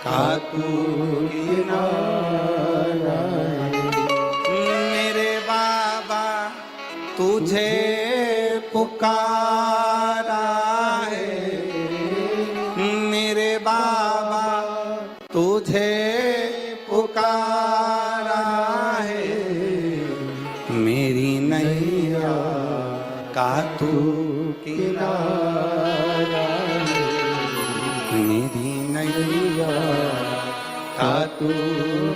खातू किनारा मेरे बाबा तुझे पुकारा है, मेरे बाबा तुझे पुकारा है, मेरी नैया का तू किनारा है, मेरी नैया का तू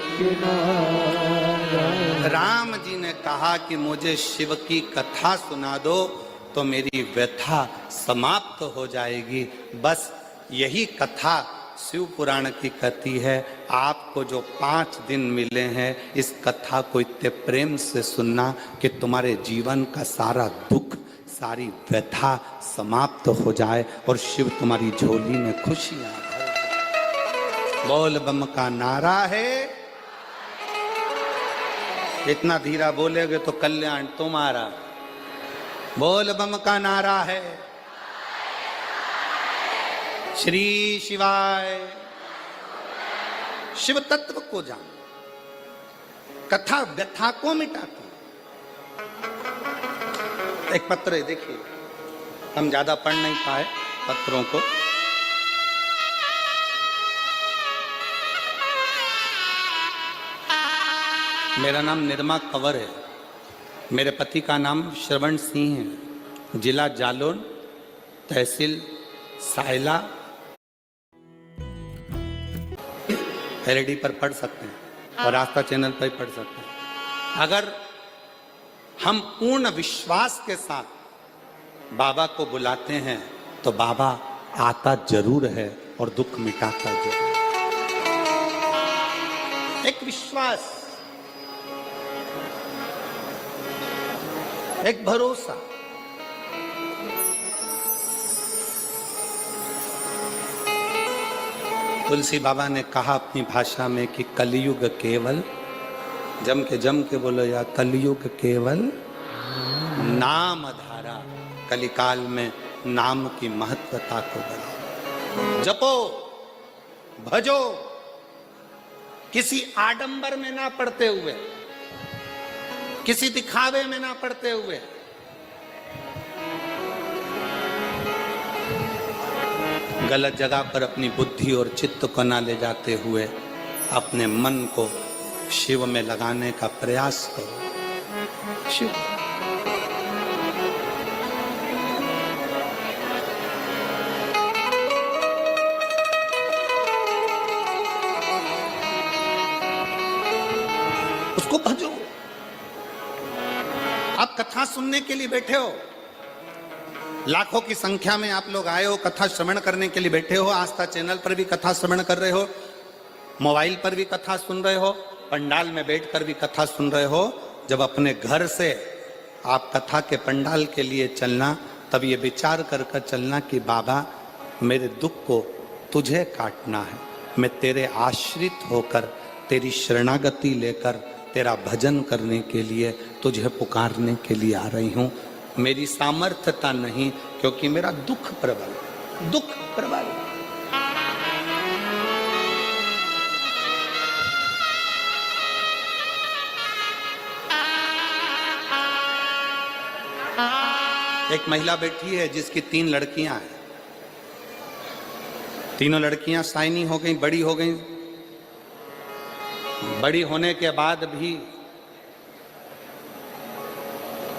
किनारा। राम जी ने कहा कि मुझे शिव की कथा सुना दो तो मेरी व्यथा समाप्त हो जाएगी। बस यही कथा शिव पुराण की कहती है। आपको जो 5 दिन मिले हैं इस कथा को इतने प्रेम से सुनना कि तुम्हारे जीवन का सारा दुख सारी व्यथा समाप्त हो जाए और शिव तुम्हारी झोली में खुशियां भर। बोल बम का नारा है, इतना धीरा बोलेगे तो कल्याण तुम्हारा। बोल बम का नारा है। श्री शिवाय। शिव तत्व को जान, कथा व्यथा को मिटाती। एक पत्र है, देखिए, हम ज्यादा पढ़ नहीं पाए पत्रों को। मेरा नाम निर्मा कंवर है। मेरे पति का नाम श्रवण सिंह है। जिला जालौन, तहसील सायला। एलईडी पर पढ़ सकते हैं और आस्था चैनल पर भी पढ़ सकते हैं। अगर हम पूर्ण विश्वास के साथ बाबा को बुलाते हैं तो बाबा आता जरूर है और दुख मिटाता जरूर। एक विश्वास, एक भरोसा। तुलसी बाबा ने कहा अपनी भाषा में कि कलयुग केवल, जम के बोलो या, कलयुग केवल नाम धारा। कलिकाल में नाम की महत्वता को बढ़ाओ, जपो भजो, किसी आडंबर में ना पड़ते हुए, किसी दिखावे में ना पड़ते हुए। गलत जगह पर अपनी बुद्धि और चित्त को ना ले जाते हुए अपने मन को शिव में लगाने का प्रयास करो। शिव उसको भजो। आप कथा सुनने के लिए बैठे हो, लाखों की संख्या में आप लोग आए हो, कथा श्रवण करने के लिए बैठे हो। आस्था चैनल पर भी कथा श्रवण कर रहे हो, मोबाइल पर भी कथा सुन रहे हो, पंडाल में बैठकर भी कथा सुन रहे हो। जब अपने घर से आप कथा के पंडाल के लिए चलना, तब ये विचार कर कर चलना कि बाबा मेरे दुख को तुझे काटना है। मैं तेरे आश्रित होकर, तेरी शरणागति लेकर, तेरा भजन करने के लिए, तुझे पुकारने के लिए आ रही हूँ। मेरी सामर्थ्यता नहीं, क्योंकि मेरा दुख प्रबल, दुख प्रबल। एक महिला बैठी है जिसकी 3 लड़कियां हैं। तीनों लड़कियां साइनी हो गई, बड़ी हो गई। बड़ी होने के बाद भी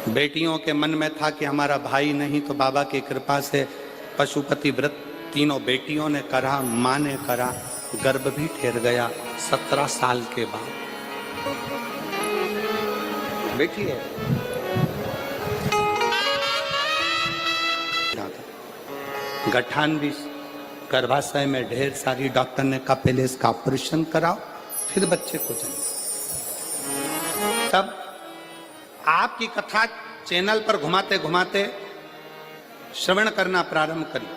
बेटियों के मन में था कि हमारा भाई नहीं, तो बाबा की कृपा से पशुपति व्रत तीनों बेटियों ने करा, मां ने करा, गर्भ भी ठहर गया 17 साल के बाद। बेटी है। गठान भी गर्भाशय में ढेर सारी। डॉक्टर ने कहा पहले इसका ऑपरेशन कराओ, फिर बच्चे को जन्म। तब आपकी कथा चैनल पर घुमाते घुमाते श्रवण करना प्रारंभ करी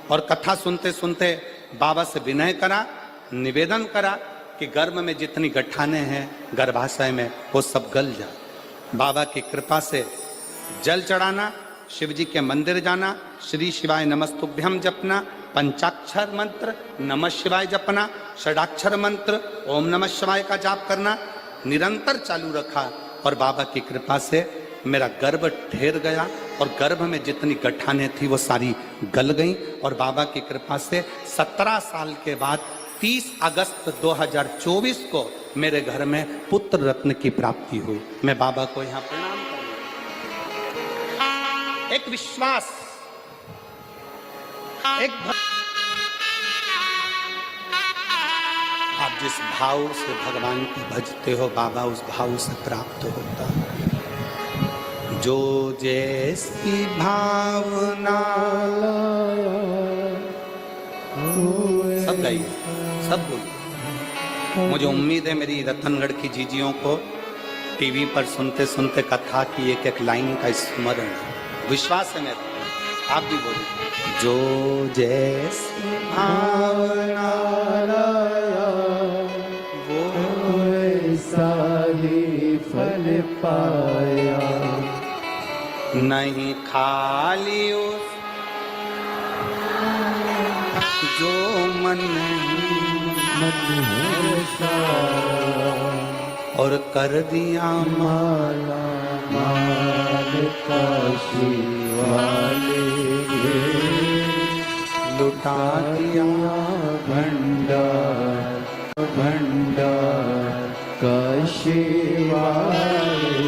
और कथा सुनते सुनते बाबा से विनय करा, निवेदन करा कि गर्भ में जितनी गठाने हैं गर्भाशय में वो सब गल जाए। बाबा की कृपा से जल चढ़ाना, शिव जी के मंदिर जाना, श्री शिवाय नमस्तुभ्यम जपना, पंचाक्षर मंत्र नमः शिवाय जपना, षडाक्षर मंत्र ओम नमः शिवाय का जाप करना निरंतर चालू रखा और बाबा की कृपा से मेरा गर्भ ठहर गया और गर्भ में जितनी गठानें थी वो सारी गल गईं और बाबा की कृपा से 17 साल के बाद 30 अगस्त 2024 को मेरे घर में पुत्र रत्न की प्राप्ति हुई। मैं बाबा को यहाँ प्रणाम करूँ। एक विश्वास, आप जिस भाव से भगवान को भजते हो बाबा उस भाव से प्राप्त होता है। जो जैसी भावना, सब गाइए, सब बोलिए। मुझे उम्मीद है मेरी रतनगढ़ की जीजियों को टीवी पर सुनते सुनते कथा की एक एक लाइन का स्मरण है, विश्वास है मेरा। आप भी बोलिए। जो जैसी भावना वो ऐसा ही फल पाया, नहीं खाली उस जो मन और कर दिया माला माल काशी वाले, लुटा दिया भंडार भंडार काशी वाले,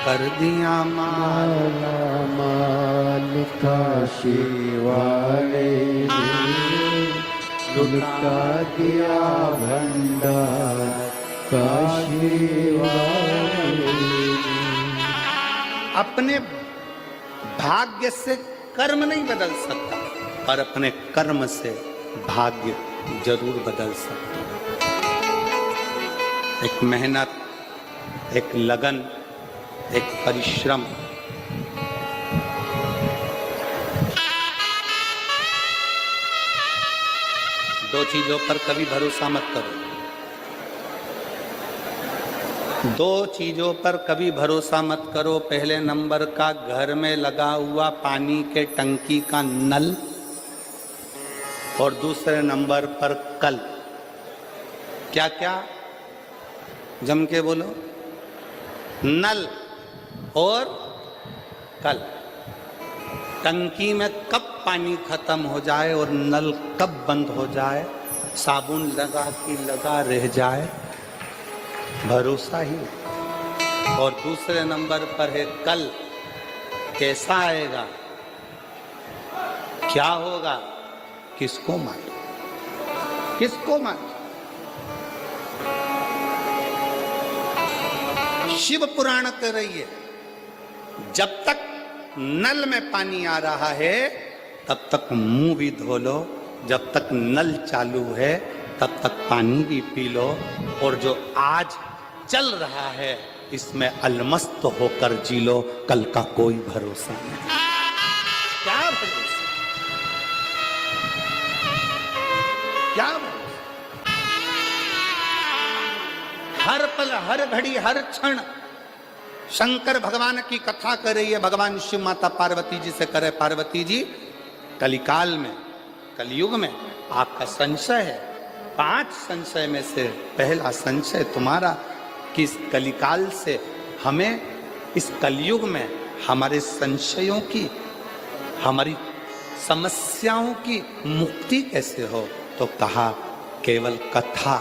कर दिया माला माल काशी वाले, लुटा दिया भंडार काशी वाले। अपने भाग्य से कर्म नहीं बदल सकता पर अपने कर्म से भाग्य जरूर बदल सकता। एक मेहनत, एक लगन, एक परिश्रम, दो चीजों पर कभी भरोसा मत करो। दो चीजों पर कभी भरोसा मत करो। पहले नंबर का घर में लगा हुआ पानी के टंकी का नल और दूसरे नंबर पर कल। क्या क्या? जम के बोलो। नल और कल। टंकी में कब पानी खत्म हो जाए और नल कब बंद हो जाए, साबुन लगा कि लगा रह जाए, भरोसा ही। और दूसरे नंबर पर है कल। कैसा आएगा, क्या होगा, किसको मालूम, किसको मालूम। शिव पुराण कर रही है जब तक नल में पानी आ रहा है तब तक मुंह भी धो लो, जब तक नल चालू है तब तक पानी भी पी लो, और जो आज चल रहा है इसमें अलमस्त होकर जी लो। कल का कोई भरोसा नहीं। क्या भरोसा, क्या भरोसा। हर पल, हर घड़ी, हर क्षण शंकर भगवान की कथा कर रही है। भगवान शिव माता पार्वती जी से करे, पार्वती जी कलिकाल में, कलयुग में आपका संशय है। 5 संशय में से पहला संशय तुम्हारा कि इस कलिकाल से हमें, इस कलयुग में हमारे संशयों की, हमारी समस्याओं की मुक्ति कैसे हो। तो कहा केवल कथा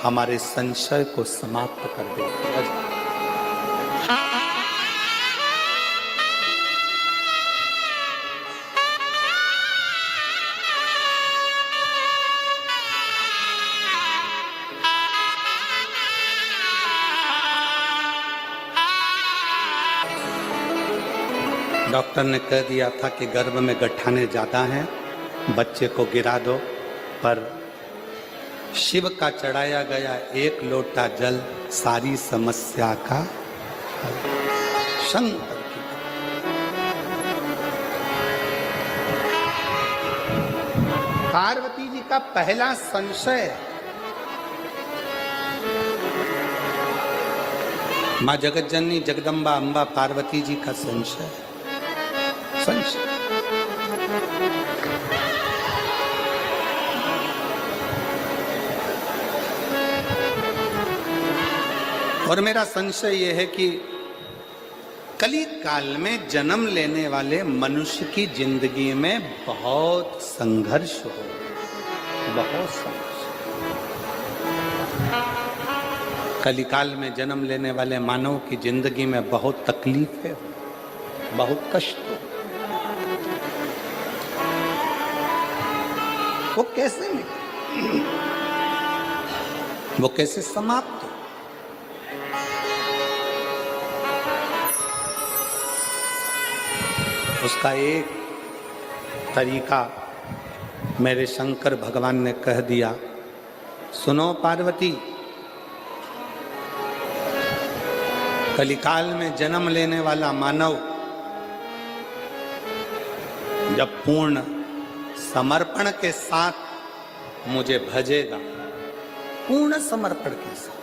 हमारे संशय को समाप्त कर देती है। डॉक्टर ने कह दिया था कि गर्भ में गठाने ज्यादा हैं, बच्चे को गिरा दो, पर शिव का चढ़ाया गया 1 लोटा जल सारी समस्या का हल। शंकर की पार्वती जी का पहला संशय, मां जगत जननी जगदम्बा अम्बा पार्वती जी का संशय, संशय। और मेरा संशय यह है कि कली काल में जन्म लेने वाले मनुष्य की जिंदगी में बहुत संघर्ष हो, बहुत संघर्ष। कलिकाल में जन्म लेने वाले मानव की जिंदगी में बहुत तकलीफ है, बहुत कष्ट हो। वो कैसे मिले, वो कैसे समाप्त हो? उसका एक तरीका मेरे शंकर भगवान ने कह दिया, सुनो पार्वती, कलिकाल में जन्म लेने वाला मानव जब पूर्ण समर्पण के साथ मुझे भजेगा, पूर्ण समर्पण के साथ,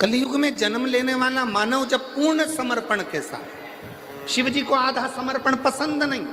कलियुग में जन्म लेने वाला मानव जब पूर्ण समर्पण के साथ, शिव जी को आधा समर्पण पसंद नहीं,